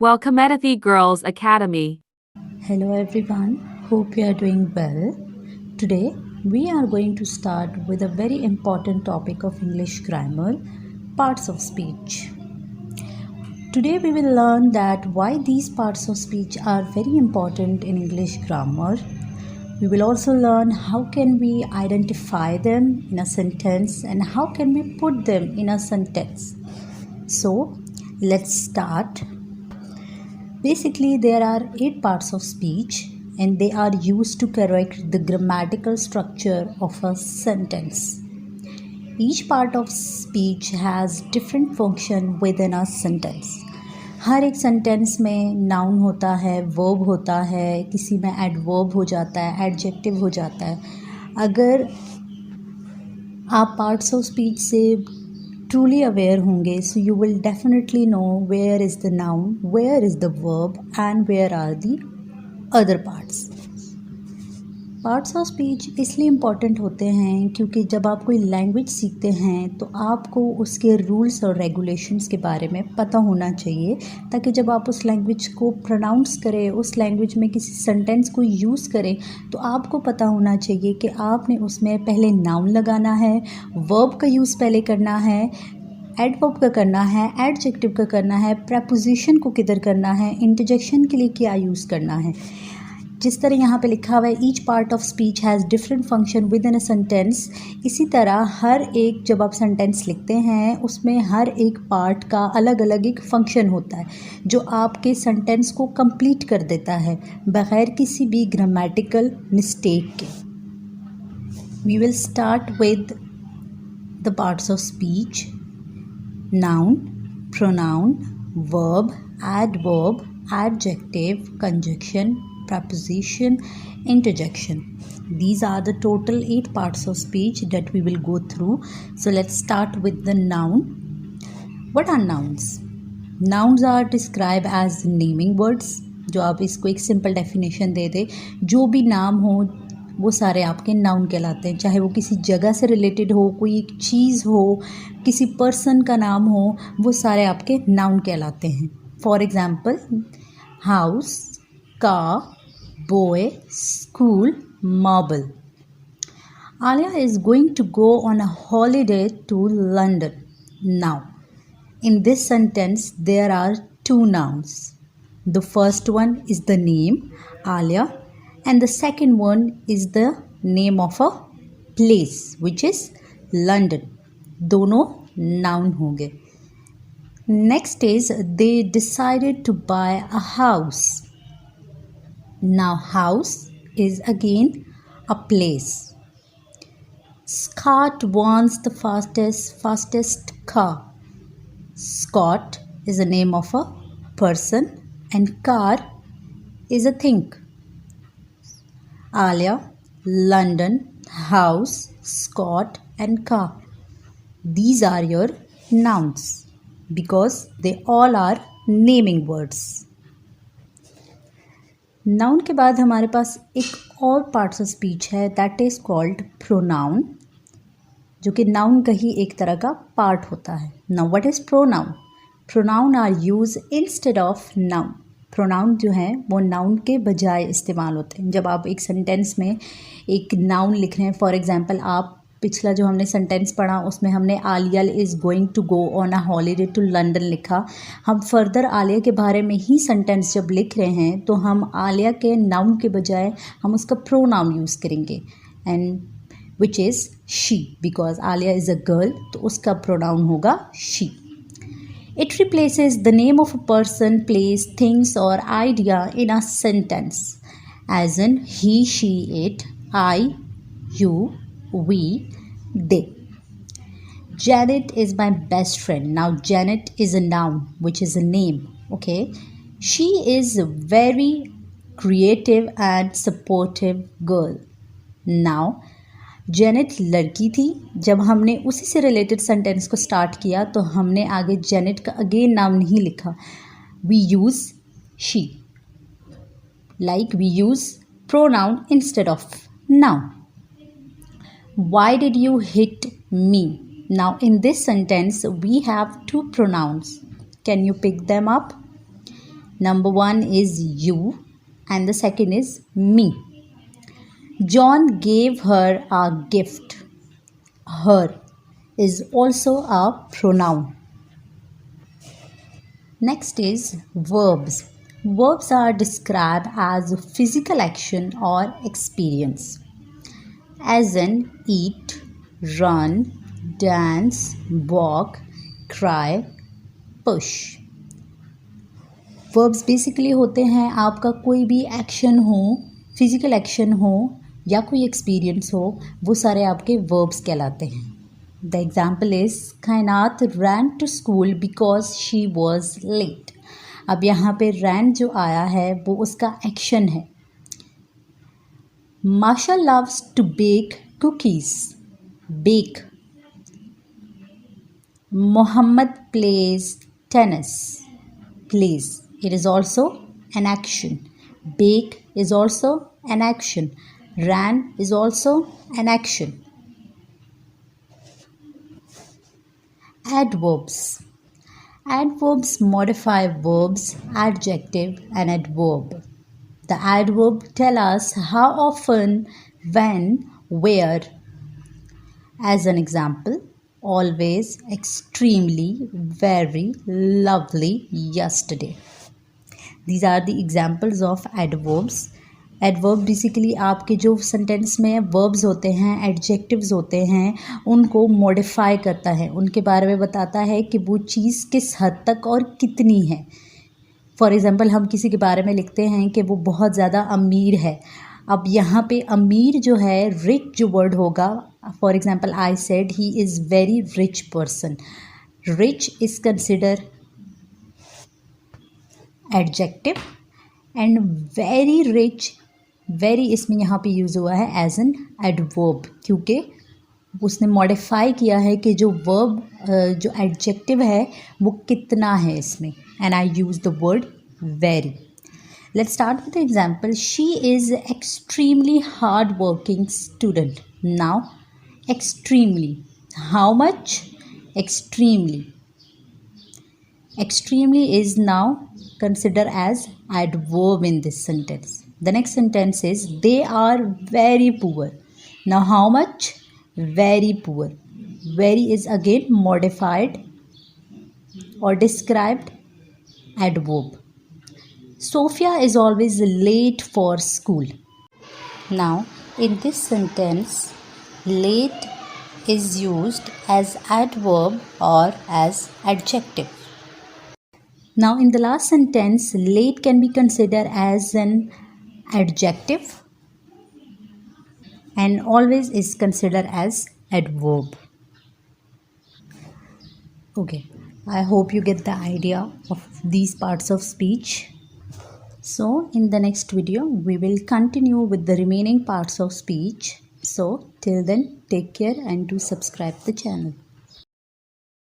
Welcome Edithi Girls Academy. Hello everyone, hope you are doing well. Today we are going to start with a very important topic of English grammar, parts of speech. Today we will learn that why these parts of speech are very important in English grammar. We will also learn how can we identify them in a sentence and how can we put them in a sentence. So let's start. Basically, there are 8 parts of speech and they are used to correct the grammatical structure of a sentence. Each part of speech has different function within a sentence. हर एक sentence में noun होता है, verb होता है, किसी में adverb हो जाता है, एडजेक्टिव हो जाता है. अगर आप पार्ट्स ऑफ स्पीच से truly aware होंगे, so you will definitely know where is the noun, where is the verb and where are the other parts. Parts of speech इसलिए इम्पॉर्टेंट होते हैं क्योंकि जब आप कोई लैंग्वेज सीखते हैं तो आपको उसके रूल्स और रेगुलेशंस के बारे में पता होना चाहिए, ताकि जब आप उस लैंग्वेज को प्रोनाउंस करें, उस लैंग्वेज में किसी सेंटेंस को यूज़ करें, तो आपको पता होना चाहिए कि आपने उसमें पहले नाउन लगाना है, वर्ब का यूज़ पहले करना है, एडवर्ब का करना है, एडजेक्टिव का करना है, प्रेपोजिशन को किधर करना है, इंटरजेक्शन के लिए क्या यूज़ करना है. जिस तरह यहाँ पे लिखा हुआ है each part of speech has different function with in a sentence, इसी तरह हर एक जब आप सेंटेंस लिखते हैं उसमें हर एक पार्ट का अलग अलग एक फंक्शन होता है जो आपके सेंटेंस को कंप्लीट कर देता है बग़ैर किसी भी ग्रामेटिकल मिस्टेक के. We will start with the parts of speech. Noun, pronoun, verb, adverb, adjective, conjunction, preposition, interjection. These are the total 8 parts of speech that we will go through. So let's start with the noun. What are nouns? Nouns are described as naming words. जो आप इसको एक simple definition दे दे, जो भी नाम हो वो सारे आपके नाउन कहलाते हैं, चाहे वो किसी जगह से रिलेटेड हो, कोई एक चीज़ हो, किसी पर्सन का नाम हो, वो सारे आपके नाउन कहलाते हैं. For example house, car, boy, school, marble. Alia is going to go on a holiday to London. Now in this sentence there are 2 nouns. The first one is the name Alia and the second one is the name of a place which is London. दोनों noun होंगे. Next is they decided to buy a house. Now house is again a place. Scott wants the fastest car. Scott is the name of a person and car is a thing. Alia, London, house, Scott and car. These are your nouns because they all are naming words. Noun के बाद हमारे पास एक और parts of speech है that is called pronoun, जो कि noun का ही एक तरह का पार्ट होता है. Now what is pronoun? Pronoun are use instead of noun. Pronoun जो है वो नाउन के बजाय इस्तेमाल होते हैं. जब आप एक सेंटेंस में एक नाउन लिख रहे हैं, फॉर एग्जांपल आप पिछला जो हमने सेंटेंस पढ़ा उसमें हमने Alia is going to go on a holiday to London लिखा. हम फर्दर आलिया के बारे में ही सेंटेंस जब लिख रहे हैं तो हम आलिया के नाउन के बजाय हम उसका प्रोनाउन यूज़ करेंगे, and which is she, because Alia is a girl, तो उसका pronoun होगा she. It replaces the name of a person, place, things or idea in a sentence, as in he, she, it, I, you, we, they. Janet is my best friend. Now Janet is a noun which is a name. Okay, she is a very creative and supportive girl. Now Janet लड़की थी. जब हमने उसी से related sentence को start किया तो हमने आगे जेनेट का अगेन नाम नहीं लिखा. We use she, like we use pronoun instead of noun. Why did you hit me? Now in this sentence we have 2 pronouns. Can you pick them up? Number one is you, and the second is me. John gave her a gift. Her is also a pronoun. Next is verbs. Verbs are described as physical action or experience, as in eat, run, dance, walk, cry, push. Verbs basically होते हैं आपका कोई भी action हो, physical action हो या कोई experience हो, वो सारे आपके वर्ब्स कहलाते हैं. The example is Kainat ran to school because she was late. अब यहाँ पे रैन जो आया है वो उसका एक्शन है. Masha loves to bake cookies. Bake. Mohammad plays tennis. Plays. It is also an action. Bake is also an action. Ran is also an action. Adverbs. Adverbs modify verbs, adjective and adverb. The adverb tell us how often, when, where. As an example, always, extremely, very, lovely, yesterday. These are the examples of adverbs. Adverb basically आपके जो sentence में verbs होते हैं, adjectives होते हैं, उनको modify करता है, उनके बारे में बताता है कि वो चीज़ किस हद तक और कितनी है. फॉर एग्ज़ाम्पल हम किसी के बारे में लिखते हैं कि वो बहुत ज़्यादा अमीर है. अब यहाँ पे अमीर जो है, रिच जो वर्ड होगा, for example I said he is very rich person. Rich is consider adjective and very rich, very इसमें यहाँ पे यूज़ हुआ है एज एन एडवर्ब, क्योंकि उसने मॉडिफाई किया है कि जो वर्ब जो एडजेक्टिव है वो कितना है इसमें. And I use the word very. Let's start with the example. She is extremely hard working student. Now extremely, how much? Extremely. Extremely is now considered as adverb in this sentence. The next sentence is they are very poor. Now how much? Very poor. Very is again modified or described adverb. Sophia is always late for school. Now in this sentence, late is used as adverb or as adjective. Now in the last sentence, late can be considered as an adjective and always is considered as adverb. Okay, I hope you get the idea of these parts of speech. So in the next video, we will continue with the remaining parts of speech. So till then, take care and do subscribe the channel.